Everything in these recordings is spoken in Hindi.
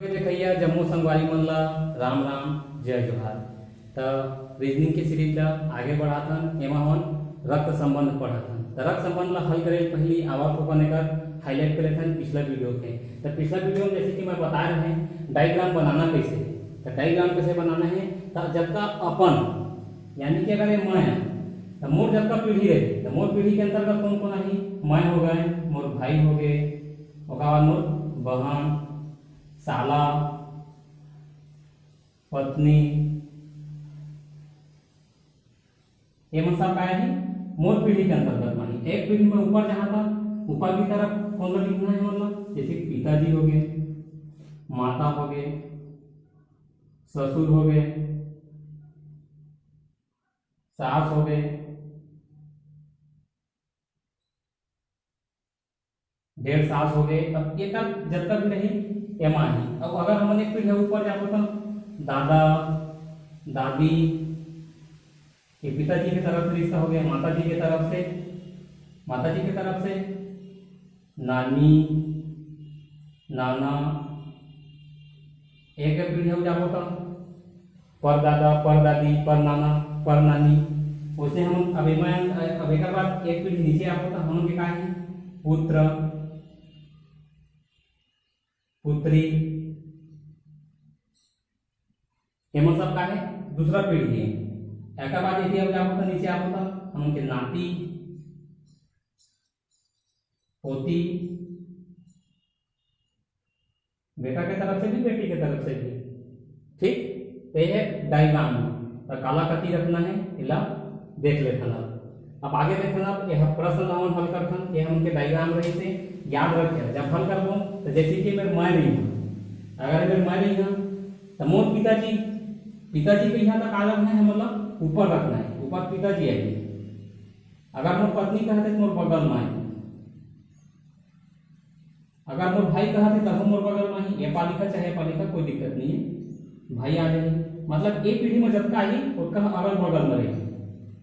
देखिए जम्मू संगवारी मन ला राम राम जय जोहार। तो रीजनिंग के सीरीज ला आगे बढ़ाथन एमा हमन रक्त संबंध पढ़ाथन। तो रक्त संबंध ला हल करे पहली आवाज को बनेकर हाईलाइट करे थन पिछला वीडियो के। तो पिछला वीडियो में जैसे कि मैं बता रहे हैं डायग्राम बनाना कैसे। तो डायग्राम कैसे बनाना है तो जब का अपन यानी कि अगर ये मैं है तो मोर जब का पीढ़ी रहे तो मोर पीढ़ी के अंतर्गत कौन कौन आई मैं हो गए, मोर भाई हो गए, ओकर बाद मोर बहन, साला, पत्नी, ये सब का है मोर पीढ़ी के अंतर्गत मानी। एक पीढ़ी में ऊपर जहां था ऊपर की तरफ कौन सा लिखना है मतलब जैसे पिताजी हो गए, माता हो गए, ससुर हो गए, सास हो गए, डेढ़ सास हो गए। अब ये जब तक नहीं एमा ही। अब अगर हम एक पीढ़ी ऊपर जाओ तो दादा दादी ये पिताजी की तरफ से रिश्ता हो गया, माता जी की तरफ से नानी नाना। एक पीढ़ी हो जाओ तो परदादा परदादी परनाना परनानी। उसे हम अब एक बार एक पीढ़ी नीचे आओ तो हम क्या है पुत्र पुत्री। ये मतलब का है दूसरा पीढ़ी है। एक बार यदि अब जाओ तो नीचे आओ तो हम के नाती पोती, बेटा के तरफ से भी बेटी के तरफ से भी। ठीक, तो यह डायग्राम तो काला कती रखना है इला देख लेथन। अब आगे देखना यह प्रश्न हम हल करथन ये हम के डायग्राम रही से याद रखे जब हल करबो तो जैसे कि मेरे मैं नहीं हूं, अगर मेरे मैं नहीं हूं तो मोर पिताजी के यहाँ तक आलम है मतलब ऊपर रखना है, ऊपर पिताजी आएगी। अगर मोर पत्नी कहते तो मोर बगल में है, अगर मोर भाई कहते तब मोर बगल में ही। ये पालिका चाहे पालिका कोई दिक्कत नहीं है, भाई आ जाए मतलब एक पीढ़ी में जब का आई उसका अगल बगल में रहेगी।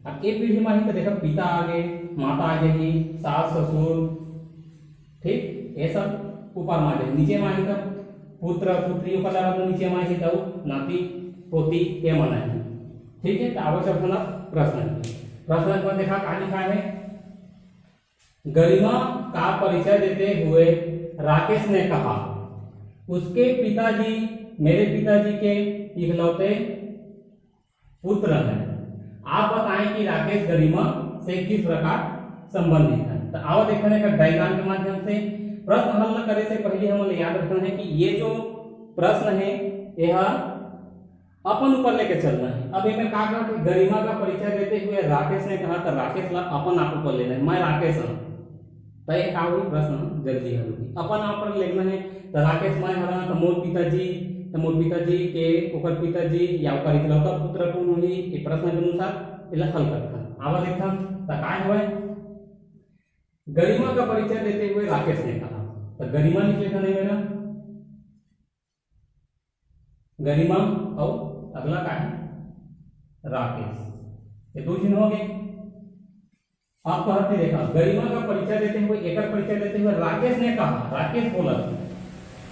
अब एक पीढ़ी में आई तो देखो पिता आ गए, माता आ जाएगी, सास ससुर, ठीक ये सब ऊपर में आ जाए। नीचे में आई तब पुत्र पुत्री नीचे में आई तब नाती पोती ये मना है। ठीक है, तो आवश्यक होना प्रश्न पर देखा क्या लिखा है। गरिमा का परिचय देते हुए राकेश ने कहा उसके पिताजी मेरे पिताजी के इकलौते पुत्र हैं। आप बताएं कि राकेश गरिमा से किस प्रकार संबंधित है। तो आओ देखने का डायग्राम के माध्यम से प्रश्न हल करे से पहले हमें याद रखना है कि ये जो प्रश्न है यह अपन ऊपर लेके चलना है। अब इनमें कहा गया कि गरिमा का परिचय देते हुए राकेश ने कहा तो राकेश ला अपन आप ऊपर लेना है, मैं राकेश हूं। तो ये का हुई प्रश्न जल्दी हल होगी। अपन आप पर लिखना है तो राकेश मैं हरा तो मोर पिताजी के ऊपर पिताजी या ऊपर इकलौता पुत्र कौन होगी ये प्रश्न के अनुसार इला हल करथन। आवा देखथन तो काय होय गरिमा का परिचय देते हुए राकेश ने कहा। तो गरिमा लिख लेना है मेरा गरिमा और अगला का है राकेश, ये दो चिन्ह हो गए। आप कहते देखा गरिमा का परिचय देते हुए एक परिचय देते हुए राकेश ने कहा, राकेश बोला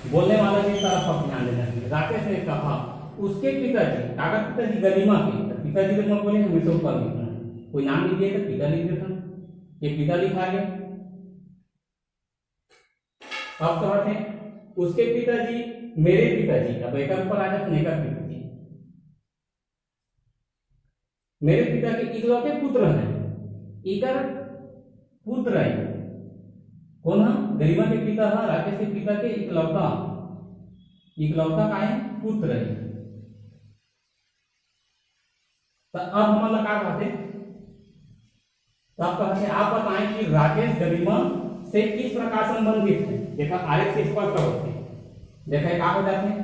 बोलने वाला की तरफ आप ध्यान देना चाहिए। राकेश ने कहा उसके पिताजी कागज पिताजी गरिमा के तो पिताजी को बोले हमेशा ऊपर लिखना है, कोई नाम लिख दिया तो पिता लिख देता, ये पिता लिखा गया। अब कहते हैं उसके पिताजी मेरे पिताजी अब एक ऊपर आ जाता नेका पिताजी मेरे पिता के इकलौते पुत्र हैं। इकर पुत्र है कौन है गरिमा के पिता है, राकेश के पिता के इकलौता का है पुत्र है। तो अब हम क्या कहते तब कहते आप बताएं कि राकेश गरिमा से किस प्रकार संबंधित है। देखा आरेख से स्पष्ट होते हैं। देखा क्या हो जाते हैं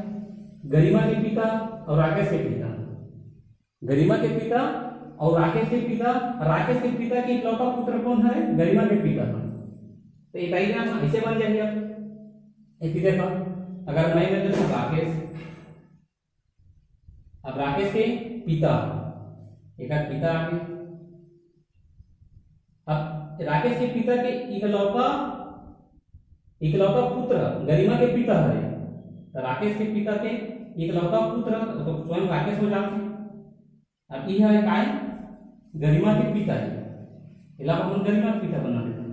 गरिमा के पिता और राकेश के पिता, गरिमा के पिता और राकेश के पिता के इकलौता पुत्र कौन है गरिमा के पिता का। तो ये डायग्राम ऐसे बन जाएगा। एक देखो अगर मैं ले लेता राकेश, अब राकेश के पिता एक पिता आ गए। अब राकेश के पिता के इकलौता पुत्र गरिमा के पिता है तो राकेश के पिता के इकलौता पुत्र तो स्वयं राकेश हो जाते। अब यह है काय गरिमा के पिताजी, इला अपन गरिमा के पिता बना देते हैं,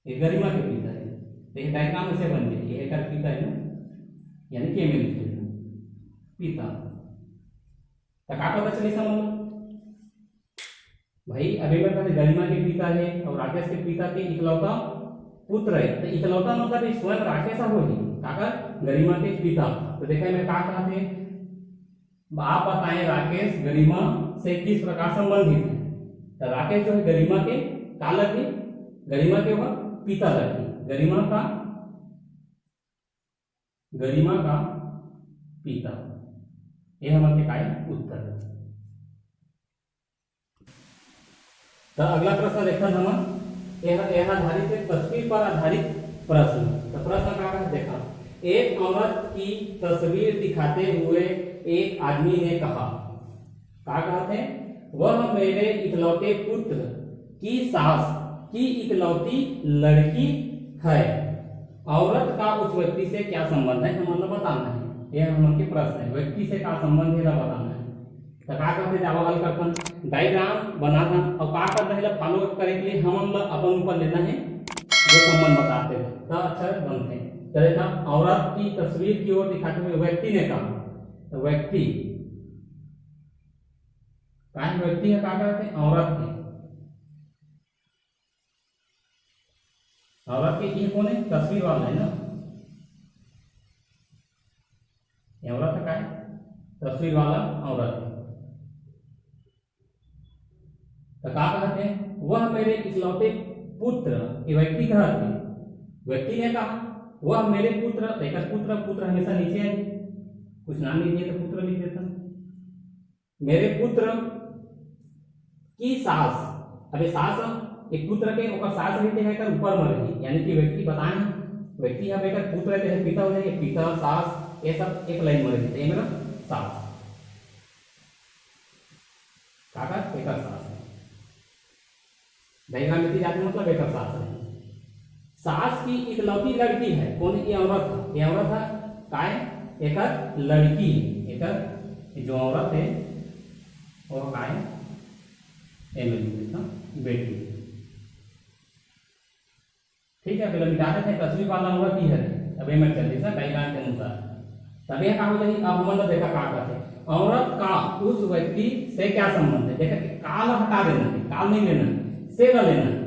ये गरिमा के पिता है। तो ये डायग्राम ऐसे बन गया, ये का पिता है ना, यानी कि में पिता। तो क्या पता चली समझ भाई, अभी मेरे पास गरिमा के पिता है और राकेश के पिता के इकलौता पुत्र है। तो इकलौता मतलब स्वयं राकेश हो ही काका गरिमा के पिता। तो देखा मैं क्या कहा थे, आप बताएं राकेश गरिमा से किस प्रकार संबंधित है। तो राकेश जो है गरिमा के का लगी, गरिमा के वह पिता लगी, गरिमा का पिता। यह हमारे का उत्तर है। तो अगला प्रश्न देखा हम, यह आधारित है तस्वीर पर आधारित प्रश्न। तो प्रश्न क्या देखा, एक औरत की तस्वीर दिखाते हुए एक आदमी ने कहा, क्या कहा थे, वह मेरे इकलौते पुत्र की सास की इकलौती लड़की है। औरत का उस व्यक्ति से क्या संबंध है, हमें बताना है। यह हमारे प्रश्न है, व्यक्ति से क्या संबंध है बताना है। तो क्या करते थे, हल करते डायग्राम बनाना और क्या कर रहे फॉलो करे के लिए हम अपन ऊपर लेना है जो संबंध बताते थे, तो अक्षर बनते हैं। तो देखा औरत की तस्वीर की ओर दिखाते हुए व्यक्ति ने कहा, तो व्यक्ति व्यक्ति है क्या करते हैं, औरत के, औरत के ये कौन है, तस्वीर वाला है ना, औरत का है तस्वीर वाला औरत है। तो क्या कहते हैं, वह मेरे इकलौते पुत्र, ये व्यक्ति कहते हैं, व्यक्ति ने कहा वह मेरे पुत्र, देखकर पुत्र, पुत्र हमेशा नीचे है, कुछ नाम लिख दिए तो पुत्र लिख देता, मेरे पुत्र की सास। अबे सास एक पुत्र के ऊपर सास रहते हैं कर ऊपर में रही, यानी कि व्यक्ति बताएं, व्यक्ति यहाँ पे पुत्र रहते हैं, पिता हो जाएंगे, पिता सास ये सब एक लाइन में रहते हैं, मेरा सास काका एक सास है, डायग्राम में जाते मतलब एक सास है। सास की इकलौती लड़की है, कौन, ये औरत है, ये औरत है काय एक लड़की, एक जो औरत है वो काय बेटी। ठीक है, पहले मिटा देते हैं, तस्वीर वाला औरत ही है। अभी मैं चल रही डायग्राम के अनुसार तभी क्या हो जाएगी। अब हम देखा क्या करते हैं, औरत का उस व्यक्ति से क्या संबंध है, देखा काल हटा देना है, काल नहीं लेना है, से न लेना है।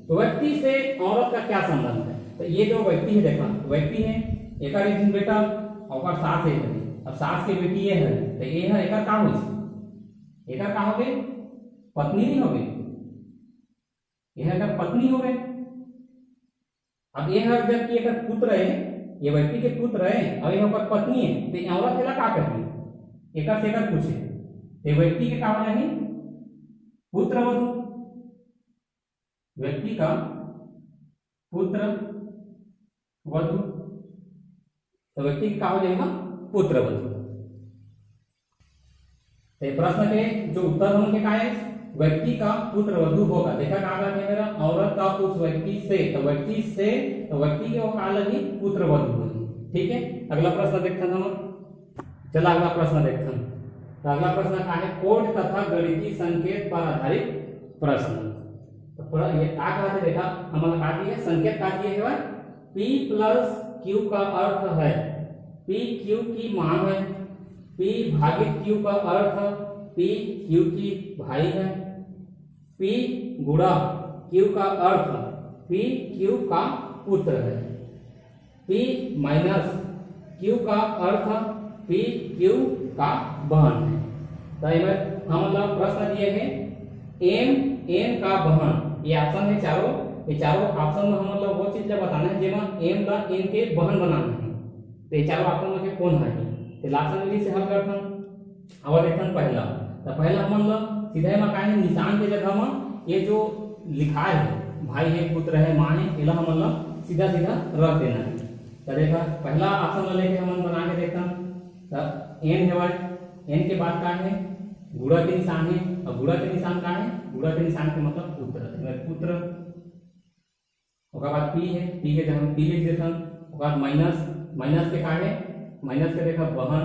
तो व्यक्ति से औरत का क्या संबंध है, तो ये जो व्यक्ति है, देखा व्यक्ति है, एक बेटा और सास है, अब सास की बेटी ये है, तो ये है एक का हो, एक का हो गए पत्नी नहीं हो गई, यह अगर पत्नी हो गए। अब यह जबकि एक पुत्र है, ये व्यक्ति के पुत्र है और यहाँ पर पत्नी है, तो औरत केला का कहती है, एक से एक पूछे तो व्यक्ति के कहा नहीं पुत्र वधु, व्यक्ति का पुत्र वधु, तो व्यक्ति का हो जाएगा पुत्र वधु। तो प्रश्न के जो उत्तर होंगे का है, व्यक्ति का पुत्र वधु होगा। देखा क्या है मेरा, औरत का उस व्यक्ति से, तो व्यक्ति से तो व्यक्ति के वो काल ही पुत्र वधु होगी। ठीक है, अगला प्रश्न देखते हैं हम। चला अगला प्रश्न देखते हैं। तो अगला प्रश्न क्या है, कोड तथा गणितीय संकेत पर आधारित प्रश्न। तो ये क्या कहते देखा हमारा का दिया संकेत का दिया है, P प्लस Q का अर्थ है P Q की मान है, P भागित Q का अर्थ P Q की भाई है, P गुणा Q का अर्थ P Q का पुत्र है, P माइनस Q का अर्थ P Q का बहन है। तो हम लोग प्रश्न दिए हैं M N का बहन, ये ऑप्शन है चारों, ये चारों ऑप्शन में हम लोग वो चीज बताना है जेमा M का N के बहन बनाना है। तो ये चारों ऑप्शन में कौन है, तो लास्ट में से हल करते हैं। और देखते हैं पहला, तो पहला हम लोग सीधे में का है निशान के जगह में ये जो लिखा है भाई है पुत्र है माँ है, इला हम लोग सीधा सीधा रख देना है। तो देखा पहला ऑप्शन लेके हम बना के देखते हैं। तो N है, N के बाद का है गुणा के निशान है, और गुणा के निशान का है, गुणा के निशान के मतलब पुत्र, पुत्र। उसके बाद P है, P के जगह P लिख देते हैं, उसके बाद माइनस माइनस के काहे माइनस के देखा बहन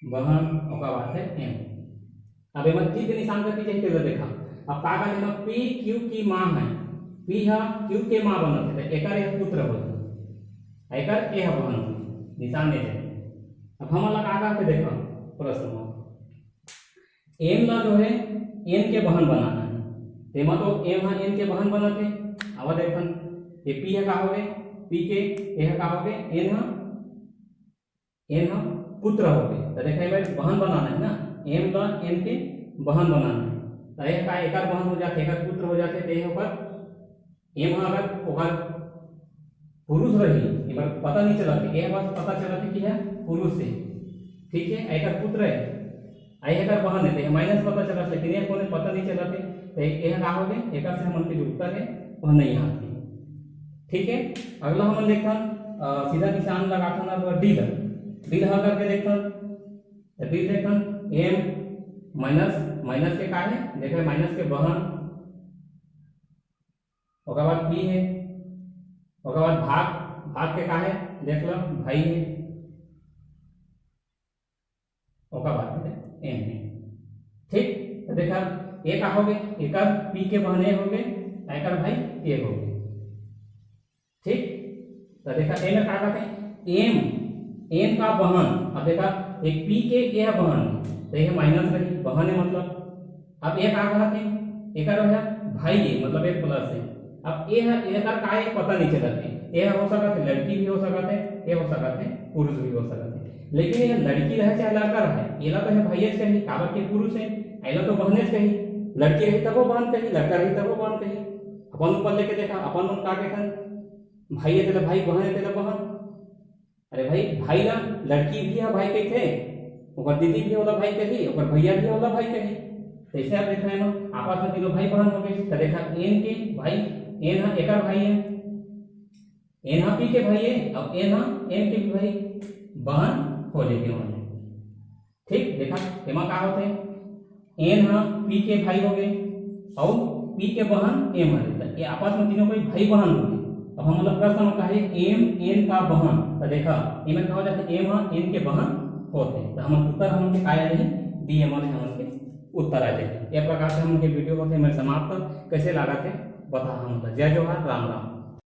बहन ओका बात है एम। अब एम टी के निशान का पीछे तेरा देखा अब का का लेना पी क्यू की मां है पी हा क्यू के मां बनत है एकर यह पुत्र होत एकर ए बहन निशान दे। अब हम लगा का के देखा प्रश्न में एम ला जो है एन के बहन बनाना है तेमा तो एम हा एन के बहन बनत है। अब देखन ये पी है का हो गए पी के ए का हो गए एन हा पुत्र हो गए तो देखा भाई बहन बनाना है ना एम ला एन के बहन बनाना है तो यह का एकर बहन हो जाते एकर पुत्र हो जाते तो यह पर एम अगर ओकर पुरुष रही एक बार पता नहीं चला कि यह बस पता चला कि है पुरुष है ठीक है एकर पुत्र है आई एकर बहन है तो माइनस पता चला लेकिन यह कोने पता नहीं चला तो यह का हो गए एकर से हमन के जो उत्तर है वह नहीं आती ठीक है। अगला हम देखता सीधा निशान लगा था ना डी डी लगा करके देखता डी देखता एम माइनस माइनस के का है देखे माइनस के बहन ओकर बाद पी है ओकर बाद भाग भाग के का है देख लो भाई है ओकर बाद एम है ठीक। तो देखा ए का हो गए एकर पी के बहन ए हो गए एकर भाई ए हो गए ठीक। तो देखा ए में का कहते एम एन का बहन अब देखा एक पी के ए बहन तो यह माइनस रही बहन है मतलब अब ए का कहते एक भाई है मतलब एक प्लस है। अब ए का है पता नहीं चलते ए हो सकता है लड़की भी हो सकता है ए हो सकता है पुरुष भी हो सकता है लेकिन ये लड़की रहे चाहे लड़का रहे एला तो है भैया कही काबर के पुरुष है एला तो बहने कही लड़की रही तब वो बहन कही लड़का रही तब वो बहन कही अपन ऊपर लेके देखा अपन का कहन भाई है तेरा भाई बहन है तेरा बहन अरे भाई भाई ना लड़की भी है भाई कही थे ओकर दीदी भी होला भाई कही ओकर भैया भी होला भाई कही तो ऐसे आप देख रहे हैं आपस में तीनों भाई बहन हो गए तो देखा एन के भाई एन हा एकर भाई है एन हा पी के भाई है अब एन हा एन के भी भाई बहन हो जाएगी उन्होंने ठीक। देखा एमा का होते एन हा पी के भाई हो गए और पी के बहन एम है ये आपस में तीनों कोई भाई बहन हो गए। अब हम मतलब प्रश्न में कहे एम एन का बहन तो देखा एम का हो जाता एम हा एन के बहन होते तो हम उत्तर हम के आया नहीं डी एम हम के उत्तर आ जाए। ये प्रकार से हम के वीडियो को थे मैं समाप्त कैसे लगा थे बता हम जय जोहार राम राम।